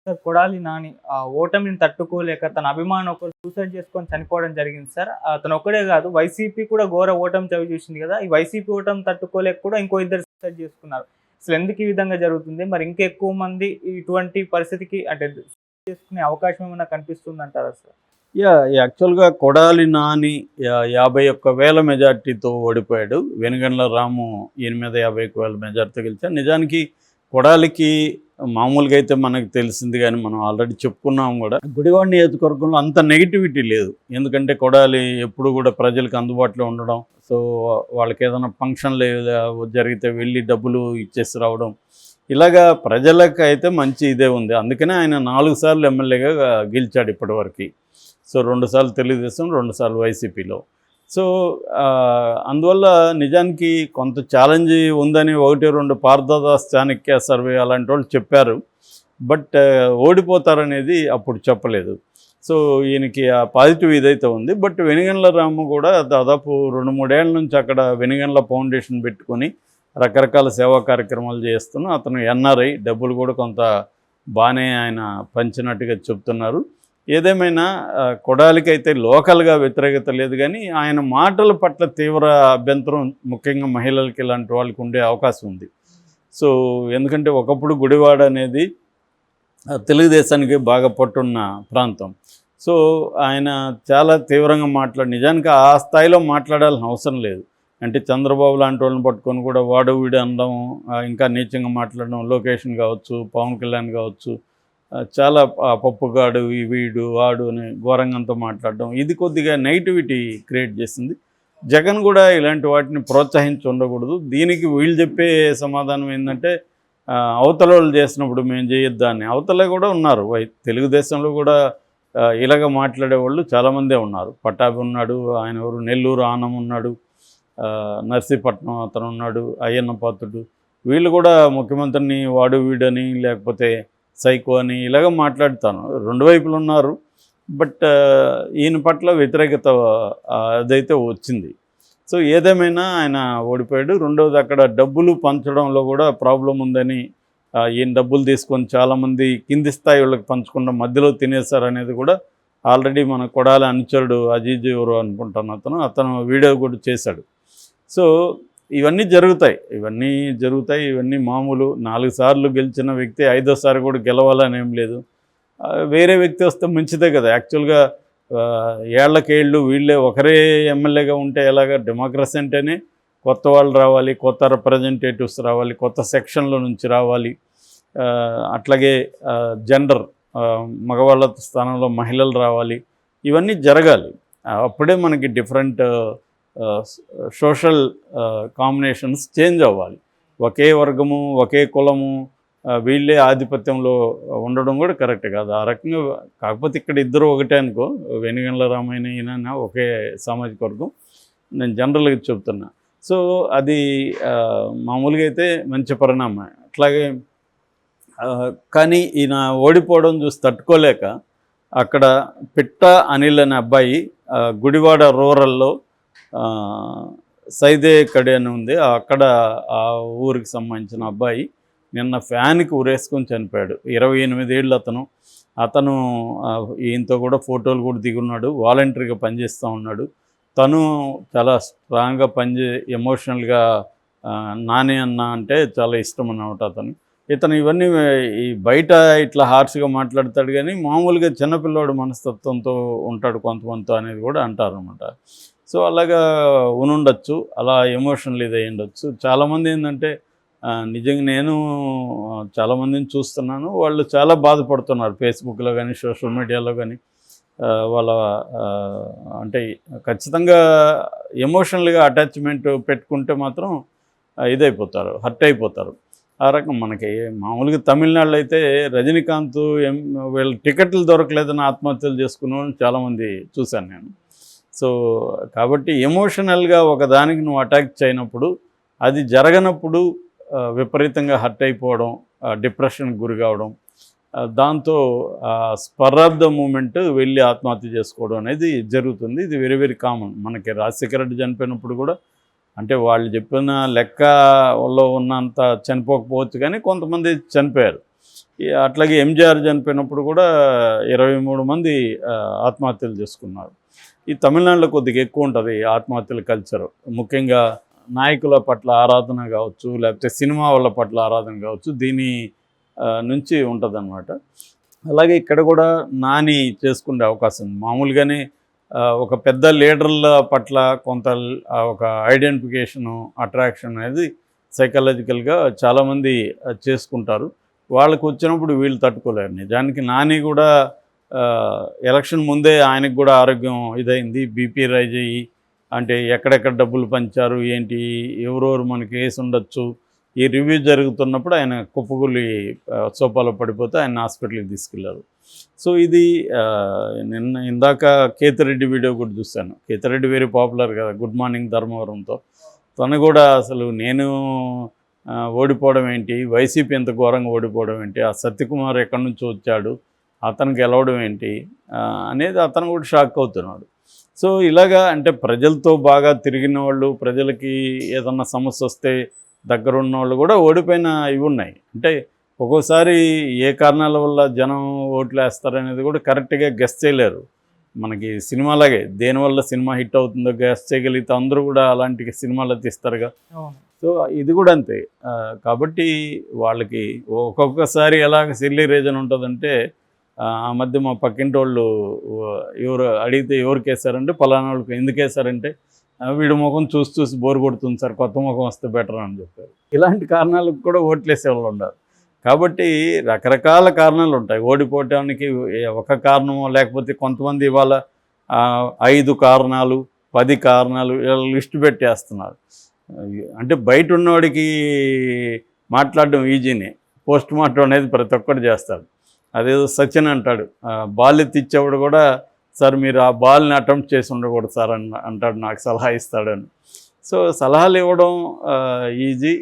Sir Kodali Nani ఓటమిని తట్టుకోలేక తన అభిమాని ఒకరు సూసైడ్ చేసుకొని చనిపోవడం జరిగింది సార్. అతను ఒక్కడే గాదు, వైసీపీ కూడా ఘోర ఓటమి చవిచూసింది గదా! ఈ వైసీపీ ఓటమి తట్టుకోలేక కూడా ఇంకో ఇద్దరు సూసైడ్ చేసుకున్నారు. అసలెందుకు ఈ విధంగా జరుగుతుంది? మరి ఇంకా ఎక్కువ మంది ఇటువంటి పరిస్థితికి అంటే చేసుకునే అవకాశం ఏమైనా కనిపిస్తుందంటారా సార్? యాక్చువల్‌గా కొడాలి నాని 51,000 మెజార్టీతో ఓడిపోయాడు. వెనుగండ్ల రాము ఈయన మీద 51,000 మెజార్టీతో గెలిచాడు. నిజానికి కొడాలికి మామూలుగా అయితే మనకు తెలిసింది గానీ, మనం ఆల్రెడీ చెప్పుకున్నాం గూడా. గుడివాడ నియోజకవర్గంలో అంత నెగటివిటీ లేదు. ఎందుకంటే కొడాలి ఎప్పుడు గూడా ప్రజలకు అందుబాటులో ఉండడం. సో, వాళ్ళకేదైనా ఫంక్షన్‌లు జరిగితే వెళ్ళి డబ్బులు ఇచ్చేసి రావడం. ఇలాగా ప్రజలకైతే మంచి ఇదే ఉంది. అందుకనే ఆయన 4 సార్లు ఎమ్మెల్యేగా గెలిచాడు ఇప్పటివరకి. సో 2 సార్లు తెలుగుదేశం, 2 సార్లు వైసీపీలో. సో అందువల్ల నిజానికి కొంత ఛాలెంజ్ ఉందని 1, 2 పార్థదాస్ చాణక్య సర్వే అలాంటి వాళ్ళు చెప్పారు. బట్ ఓడిపోతారనేది అప్పుడు చెప్పలేదు. సో ఈయనకి ఆ పాజిటివ్ ఇదైతే ఉంది. బట్ వెనుగండ్ల రాము కూడా దాదాపు 2, 3 ఏళ్ల నుంచి అక్కడ వెనుగండ్ల ఫౌండేషన్ పెట్టుకొని రకరకాల సేవా కార్యక్రమాలు చేస్తున్నా. అతను ఎన్ఆర్ఐ, డబ్బులు కూడా కొంత బాగానే ఆయన పంచినట్టుగా చెప్తున్నారు. ఏదేమైనా కొడాలికైతే లోకల్గా వ్యతిరేకత లేదు, కానీ ఆయన మాటల పట్ల తీవ్ర అభ్యంతరం ముఖ్యంగా మహిళలకి ఇలాంటి వాళ్ళకి ఉండే అవకాశం ఉంది. సో ఎందుకంటే ఒకప్పుడు గుడివాడ అనేది తెలుగుదేశానికి బాగా పట్టున్న ప్రాంతం. సో ఆయన చాలా తీవ్రంగా నిజానికి ఆ స్థాయిలో మాట్లాడాల్సిన అవసరం లేదు. అంటే చంద్రబాబు లాంటి వాళ్ళని పట్టుకొని కూడా వాడు వీడు అనడం, ఇంకా నీచంగా మాట్లాడడం, లొకేషన్ కావచ్చు, పవన్ కళ్యాణ్ కావచ్చు, చాలా పప్పుగాడు వీడు వాడు అని ఘోరంగంతో మాట్లాడడం, ఇది కొద్దిగా నెగిటివిటీ క్రియేట్ చేసింది. జగన్ కూడా ఇలాంటి వాటిని ప్రోత్సహించి ఉండకూడదు. దీనికి వీళ్ళు చెప్పే సమాధానం ఏంటంటే, అవతల వాళ్ళు చేసినప్పుడు మేము చేయొద్దా అని. అవతల కూడా ఉన్నారు, తెలుగుదేశంలో కూడా ఇలాగ మాట్లాడేవాళ్ళు చాలామందే ఉన్నారు. పట్టాభి ఉన్నాడు, ఆయన ఎవరు నెల్లూరు ఆనం ఉన్నాడు, నర్సీపట్నం అతను ఉన్నాడు, అయ్యన్న పాత్రుడు. వీళ్ళు కూడా ముఖ్యమంత్రిని వాడు వీడని లేకపోతే సైకో అని ఇలాగ మాట్లాడుతాను. 2 వైపులు ఉన్నారు. బట్ ఈయన పట్ల వ్యతిరేకత అదైతే వచ్చింది. సో ఏదేమైనా ఆయన ఓడిపోయాడు. రెండవది, అక్కడ డబ్బులు పంచడంలో కూడా ప్రాబ్లం ఉందని, ఈయన డబ్బులు తీసుకొని చాలామంది కింది స్థాయి వాళ్ళకి పంచకుండా మధ్యలో తినేశారనేది కూడా ఆల్రెడీ మన కొడాలి అనుచరుడు అజీజ్ ఎవరు అనుకుంటాను, అతను వీడియో కూడా చేశాడు. సో ఇవన్నీ జరుగుతాయి. ఇవన్నీ మామూలు. 4 సార్లు గెలిచిన వ్యక్తి 5వ సారి కూడా గెలవాలని ఏం లేదు. వేరే వ్యక్తి వస్తే మంచిదే కదా. యాక్చువల్గా ఏళ్లకేళ్ళు వీళ్ళే ఒకరే ఎమ్మెల్యేగా ఉంటే ఎలాగా? డెమోక్రసీ అంటేనే కొత్త వాళ్ళు రావాలి, కొత్త రిప్రజెంటేటివ్స్ రావాలి, కొత్త సెక్షన్ల నుంచి రావాలి. అట్లాగే జెండర్, మగవాళ్ళ స్థానంలో మహిళలు రావాలి. ఇవన్నీ జరగాలి. అప్పుడే మనకి డిఫరెంట్ సోషల్ కాంబినేషన్స్ చేంజ్ అవ్వాలి. ఒకే వర్గము, ఒకే కులము, వీళ్ళే ఆధిపత్యంలో ఉండడం కూడా కరెక్ట్ కాదు. ఆ రకంగా కాకపోతే ఇక్కడ ఇద్దరు ఒకటే అనుకో, వెనుగండ్ల రామాయణ ఈయన ఒకే సామాజిక వర్గం, నేను జనరల్గా చెప్తున్నా. సో అది మామూలుగా అయితే మంచి పరిణామం. అట్లాగే కానీ ఈయన ఓడిపోవడం చూసి తట్టుకోలేక అక్కడ పిట్ట అనిల్ అనే అబ్బాయి గుడివాడ రూరల్లో సైదే కడి అని ఉంది, అక్కడ ఆ ఊరికి సంబంధించిన అబ్బాయి నిన్న ఫ్యాన్కి ఉరేసుకొని చనిపోయాడు. 28 ఏళ్ళు అతను ఈయనతో కూడా ఫోటోలు కూడా దిగున్నాడు. వాలంటరీగా పనిచేస్తూ ఉన్నాడు. తను చాలా స్ట్రాంగ్గా ఎమోషనల్గా నాని అన్న అంటే చాలా ఇష్టం అన్నమాట ఇతను ఇవన్నీ ఈ బయట ఇట్లా హార్ష్గా మాట్లాడతాడు, కానీ మామూలుగా చిన్నపిల్లాడు మనస్తత్వంతో ఉంటాడు కొంతమందితో అనేది కూడా అంటారనమాట. సో అలాగా ఉండొచ్చు, అలా ఎమోషనల్ ఇది అయ్యి ఉండొచ్చు. చాలామంది ఏంటంటే నిజంగా నేను చాలామందిని చూస్తున్నాను, వాళ్ళు చాలా బాధపడుతున్నారు ఫేస్బుక్లో కానీ సోషల్ మీడియాలో కానీ. వాళ్ళ అంటే ఖచ్చితంగా ఎమోషనల్గా అటాచ్మెంట్ పెట్టుకుంటే మాత్రం ఇదైపోతారు, హర్ట్ అయిపోతారు. ఆ రకం మనకి మామూలుగా తమిళనాడులో అయితే రజనీకాంత్ వీళ్ళ టికెట్లు దొరకలేదని ఆత్మహత్యలు చేసుకున్న వాళ్ళని చాలామంది చూశాను నేను. సో కాబట్టి ఎమోషనల్గా ఒకదానికి నువ్వు అటాక్ చేయనప్పుడు, అది జరగనప్పుడు విపరీతంగా హర్ట్ అయిపోవడం, డిప్రెషన్కి గురి కావడం, దాంతో స్పర్ ఆఫ్ ద మూమెంట్ వెళ్ళి ఆత్మహత్య చేసుకోవడం అనేది జరుగుతుంది. ఇది వెరీ వెరీ కామన్. మనకి రాజశేఖర రెడ్డి చనిపోయినప్పుడు కూడా అంటే వాళ్ళు చెప్పిన లెక్కలో ఉన్నంత చనిపోకపోవచ్చు, కానీ కొంతమంది చనిపోయారు. అట్లాగే ఎంజీఆర్ చనిపోయినప్పుడు కూడా 23 మంది ఆత్మహత్యలు చేసుకున్నారు. ఈ తమిళనాడులో కొద్దిగా ఎక్కువ ఉంటుంది ఆత్మహత్యల కల్చర్. ముఖ్యంగా నాయకుల పట్ల ఆరాధన కావచ్చు, లేకపోతే సినిమా వాళ్ళ పట్ల ఆరాధన కావచ్చు, దీని నుంచి ఉంటుందన్నమాట. అలాగే ఇక్కడ కూడా నాని చేసుకునే అవకాశం ఉంది. మామూలుగానే ఒక పెద్ద లీడర్ల పట్ల కొంత ఒక ఐడెంటిఫికేషను, అట్రాక్షన్ అనేది సైకలాజికల్గా చాలామంది చేసుకుంటారు. వాళ్ళకు వచ్చినప్పుడు వీళ్ళు తట్టుకోలేరు. నిజానికి నాని కూడా ఎలక్షన్ ముందే ఆయనకు కూడా ఆరోగ్యం ఇదైంది, బీపీ రైజ్ అయ్యి, అంటే ఎక్కడెక్కడ డబ్బులు పంచారు ఏంటి, ఎవరెవరు మనకి వేసి ఉండొచ్చు, ఈ రివ్యూ జరుగుతున్నప్పుడు ఆయన కుప్పకూలి సోఫాలో పడిపోతే ఆయన హాస్పిటల్కి తీసుకెళ్లారు. సో ఇది ఇందాక కేతిరెడ్డి వీడియో కూడా చూశాను. కేతిరెడ్డి వెరీ పాపులర్ కదా, గుడ్ మార్నింగ్ ధర్మవరంతో. తను కూడా అసలు నేను ఓడిపోవడం ఏంటి, వైసీపీ ఎంత ఘోరంగా ఓడిపోవడం ఏంటి, ఆ సత్యకుమార్ ఎక్కడి నుంచి వచ్చాడు, అతను గెలవడం ఏంటి అనేది అతను కూడా షాక్ అవుతున్నాడు. సో ఇలాగా అంటే ప్రజలతో బాగా తిరిగిన వాళ్ళు, ప్రజలకి ఏదన్నా సమస్య వస్తే దగ్గరున్న వాళ్ళు కూడా ఓడిపోయిన ఇవి ఉన్నాయి. అంటే ఒక్కోసారి ఏ కారణాల వల్ల జనం ఓట్లు వేస్తారనేది కూడా కరెక్ట్గా గెస్ చేయలేరు. మనకి సినిమాలాగే దేనివల్ల సినిమా హిట్ అవుతుందో గెస్ చేయగలిగితే అందరూ కూడా అలాంటి సినిమాలు తీస్తారుగా. సో ఇది కూడా అంతే. కాబట్టి వాళ్ళకి ఒక్కొక్కసారి ఎలాగ సిల్లీ రీజన్ ఉంటుందంటే, ఆ మధ్య మా పక్కింటి వాళ్ళు ఎవరు అడిగితే ఎవరికి వేశారంటే పలానా వాళ్ళకి. ఎందుకు వేశారంటే వీడి ముఖం చూసి చూసి బోర్ కొడుతుంది సార్, కొత్త ముఖం వస్తే బెటర్ అని చెప్పారు. ఇలాంటి కారణాలకు కూడా ఓట్లు వేసేవాళ్ళు ఉన్నారు. కాబట్టి రకరకాల కారణాలు ఉంటాయి ఓడిపోవటానికి. ఒక కారణమో లేకపోతే కొంతమంది ఇవాళ 5 కారణాలు 10 కారణాలు ఇలా లిస్ట్ పెట్టేస్తున్నారు. అంటే బయట ఉన్నవాడికి మాట్లాడడం ఈజీనే, పోస్ట్ మార్టం అనేది ప్రతి ఒక్కటి చేస్తాడు. అదేదో సచిన్ అంటాడు, బాల్ ఎత్తిచ్చేవాడు కూడా సార్ మీరు ఆ బాల్ని అటెంప్ట్ చేసి ఉండకూడదు సార్ అంటాడు, నాకు సలహా ఇస్తాడని. సో సలహాలు ఇవ్వడం ఈజీ,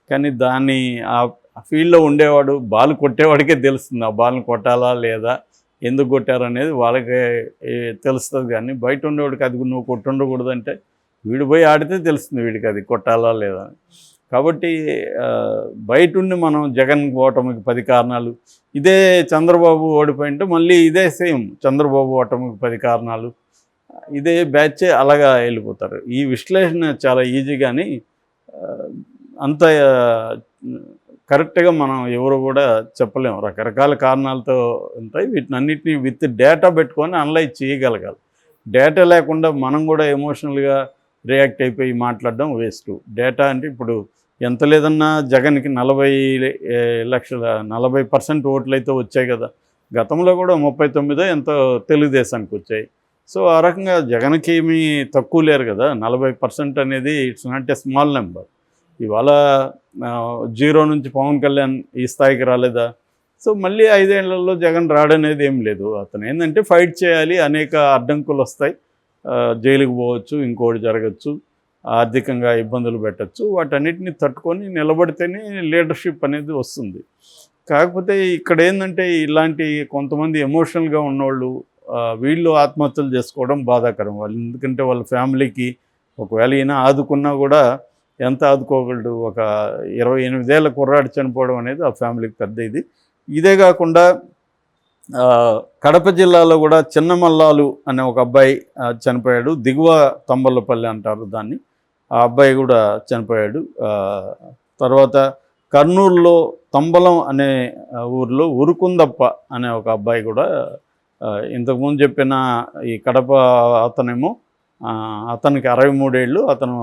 కానీ దాన్ని ఆ ఫీల్డ్లో ఉండేవాడు బాల్ కొట్టేవాడికే తెలుస్తుంది ఆ బాల్ని కొట్టాలా లేదా, ఎందుకు కొట్టారు అనేది వాళ్ళకే తెలుస్తుంది. కానీ బయట ఉండేవాడికి అది నువ్వు కొట్టుండకూడదు అంటే వీడు పోయి ఆడితే తెలుస్తుంది వీడికి అది కొట్టాలా లేదా. కాబట్టి బయట ఉండి మనం జగన్ ఓటమికి 10 కారణాలు, ఇదే చంద్రబాబు ఓడిపోయింటే మళ్ళీ ఇదే సేమ్ చంద్రబాబు ఓటమికి 10 కారణాలు, ఇదే బ్యాచ్ అలాగా వెళ్ళిపోతారు. ఈ విశ్లేషణ చాలా ఈజీ, కానీ అంత కరెక్ట్గా మనం ఎవరు కూడా చెప్పలేము. రకరకాల కారణాలతో ఉంటాయి. వీటిని అన్నిటినీ విత్ డేటా పెట్టుకొని అనలైజ్ చేయగలగాలి. డేటా లేకుండా మనం కూడా ఎమోషనల్గా రియాక్ట్ అయిపోయి మాట్లాడడం వేస్ట్. డేటా అంటే ఇప్పుడు ఎంత లేదన్నా జగన్కి 40% ఓట్లు అయితే వచ్చాయి కదా. గతంలో కూడా 39 ఎంతో తెలుగుదేశానికి వచ్చాయి. సో ఆ రకంగా జగన్కి ఏమీ తక్కువ లేరు కదా. 40% అనేది it's not a small number. ఇవాళ 0 నుంచి పవన్ కళ్యాణ్ ఈ స్థాయికి రాలేదా. సో మళ్ళీ 5 ఏళ్లలో జగన్ రాడనేది ఏం లేదు. అతను ఏంటంటే ఫైట్ చేయాలి, అనేక అడ్డంకులు వస్తాయి, జైలుకు పోవచ్చు, ఇంకోటి జరగచ్చు, ఆర్థికంగా ఇబ్బందులు పెట్టచ్చు. వాటన్నిటిని తట్టుకొని నిలబడితేనే లీడర్షిప్ అనేది వస్తుంది. కాకపోతే ఇక్కడ ఏంటంటే ఇలాంటి కొంతమంది ఎమోషనల్గా ఉన్నవాళ్ళు వీళ్ళు ఆత్మహత్యలు చేసుకోవడం బాధాకరం. వాళ్ళు ఎందుకంటే వాళ్ళ ఫ్యామిలీకి ఒకవేళ ఈయన ఆదుకున్నా కూడా ఎంత ఆదుకోగలడు. ఒక 28 ఏళ్ల కుర్రాడు చనిపోవడం అనేది ఆ ఫ్యామిలీకి పెద్ద ఇది. ఇదే కాకుండా కడప జిల్లాలో కూడా చిన్నమల్లాలు అనే ఒక అబ్బాయి చనిపోయాడు. దిగువ తంబలపల్లి అంటారు దాన్ని. ఆ అబ్బాయి కూడా చనిపోయాడు. తర్వాత కర్నూలులో తంబలం అనే ఊరిలో ఉరుకుందప్ప అనే ఒక అబ్బాయి కూడా, ఇంతకుముందు చెప్పిన ఈ కడప అతనేమో అతనికి 63 ఏళ్ళు. అతను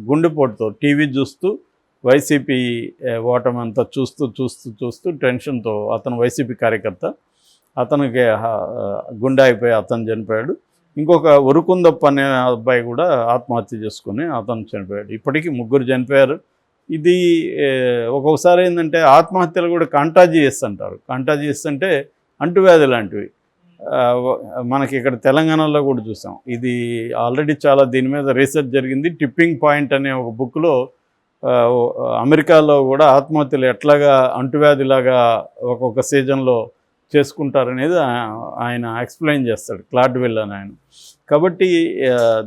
గుండెపోటుతో టీవీ చూస్తూ వైసీపీ ఓటమి అంతా చూస్తూ టెన్షన్తో, అతను వైసీపీ కార్యకర్త, అతనికి గుండె అయిపోయి అతను చనిపోయాడు. ఇంకొక ఉరుకుందప్ప అనే అబ్బాయి కూడా ఆత్మహత్య చేసుకుని అతను చనిపోయాడు. ఇప్పటికీ 3 చనిపోయారు. ఇది ఒక్కొక్కసారి ఏంటంటే ఆత్మహత్యలు కూడా కంటాజియస్ అంటారు. కంటాజియస్ అంటే అంటువ్యాధి లాంటివి. మనకి ఇక్కడ తెలంగాణలో కూడా చూసాం. ఇది ఆల్రెడీ చాలా దీని మీద రీసెర్చ్ జరిగింది. టిప్పింగ్ పాయింట్ అనే ఒక బుక్లో అమెరికాలో కూడా ఆత్మహత్యలు ఎట్లాగా అంటువ్యాధిలాగా ఒక్కొక్క సీజన్లో చేసుకుంటారనేది ఆయన ఎక్స్ప్లెయిన్ చేస్తాడు, క్లాడ్వెల్ అని ఆయన. కాబట్టి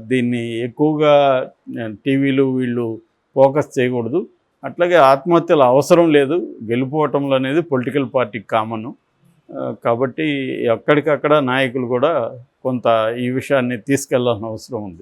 దీన్ని ఎక్కువగా టీవీలు వీళ్ళు ఫోకస్ చేయకూడదు. అట్లాగే ఆత్మహత్యలు అవసరం లేదు, గెలుపోవటంలో అనేది పొలిటికల్ పార్టీకి కామను. కాబట్టి ఎక్కడికక్కడ నాయకులు కూడా కొంత ఈ విషయాన్ని తీసుకెళ్లాల్సిన అవసరం ఉంది.